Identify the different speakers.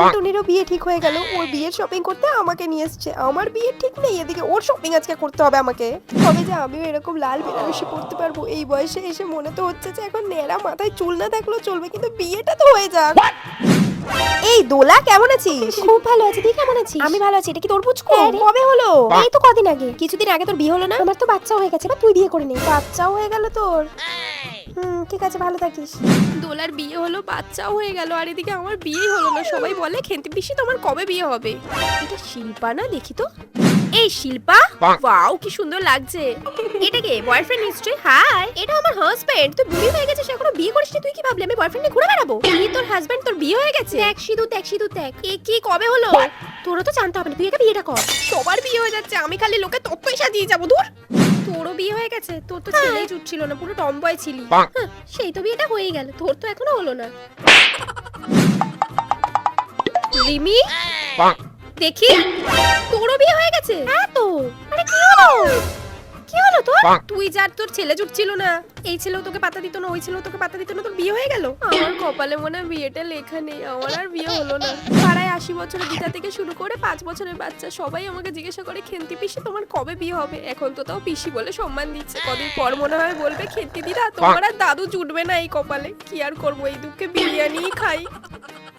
Speaker 1: টুনটুনিরও বিয়ে ঠিক হয়ে গেল। ওর বিয়ের শপিং করতে আমাকে নিয়ে এসছে। আমার বিয়ে ঠিক নেই, এদিকে ওর শপিং আজকে করতে হবে আমাকে। তবে যে আমিও এরকম লাল বেনারসি পরতে পারবো। এই বয়সে এসে মনে তো হচ্ছে যে এখন নেড়া মাথায় চুল না থাকলেও চলবে, কিন্তু বিয়েটা তো হয়ে যাক। এই দোলা, কেমন আছিস?
Speaker 2: খুব ভালো আছি, তুই কেমন আছিস?
Speaker 1: আমি ভালো আছি। এটা কি তোর পুচকু?
Speaker 2: হ্যাঁ রে।
Speaker 1: কবে হলো?
Speaker 2: এই তো কদিন আগে।
Speaker 1: কিছুদিন আগে তোর বিয়ে হলো না?
Speaker 2: আমার তো বাচ্চা হয়ে গেছে, বা তুই বিয়ে করে নে।
Speaker 1: বাচ্চাও হয়ে গেল তোর? ঠিক আছে, ভালো থাকিস।
Speaker 3: দোলার বিয়ে হলো, বাচ্চাও হয়ে গেল, আর এদিকে আমার বিয়েই হলো না। সবাই বলে খেন্তি পিসি তোমার কবে বিয়ে হবে? এটা শিল্পা না? দেখি তো। এই শিল্পা, ওয়াও কি সুন্দর লাগছে। এটা কে? বয়ফ্রেন্ড নিশ্চয়ই। হাই, এটা আমার হাজবেন্ড। তুই বুড়ি হয়ে গেছিস, এখনো বিয়ে করিসনি? তুই কি ভাবলি আমি বয়ফ্রেন্ড নিয়ে ঘুরে বেড়াবো? তুই তোর হাজবেন্ড, তোর বিয়ে হয়ে গেছে? দেখ সিধু, দেখ সিধু, দেখ। এ কি, কবে হলো?
Speaker 2: তোরও তো জানতে হবে না, তুই একটা বিয়েটা কর।
Speaker 3: সবার বিয়ে হয়ে যাচ্ছে, আমি খালি লোকে তত্ত্বই সাজিয়ে যাবো। দূর। তোরও বিয়ে হয়ে গেছে? তোর তো ছেলেই জুটছিল না, পুরো টমবয় ছিলি।
Speaker 2: হ্যাঁ, সেই তো বিয়েটা হয়েই গেল, তোর তো এখনো হলো না।
Speaker 3: রিমি, দেখি তোরও বিয়ে হয়ে গেছে।
Speaker 2: হ্যাঁ তো। আরে কি হলো? কি হলো তোর?
Speaker 3: তুই যার তোর ছেলে জুটছিল না, এই ছেলেও তোকে পাত্তা দিত না, ওই ছেলেও তোকে পাত্তা দিত না, তোর বিয়ে হয়ে গেল। আমার কপালে মনে হয় বিয়েটা লেখা নেই, আমার আর বিয়ে হলো না। পাড়ায় 80 বছরের দিদা থেকে শুরু করে 5 বছরের বাচ্চা সবাই আমাকে জিজ্ঞাসা করে খেন্তি পিসি তোমার কবে বিয়ে হবে। এখন তো তাও পিসি বলে সম্মান দিচ্ছে, কদিন পর মনে হয় বলবে খেন্তি দিদা তোমার আর দাদু জুটবে না এই কপালে। কি আর করবো, এই দুঃখে বিরিয়ানি খাই।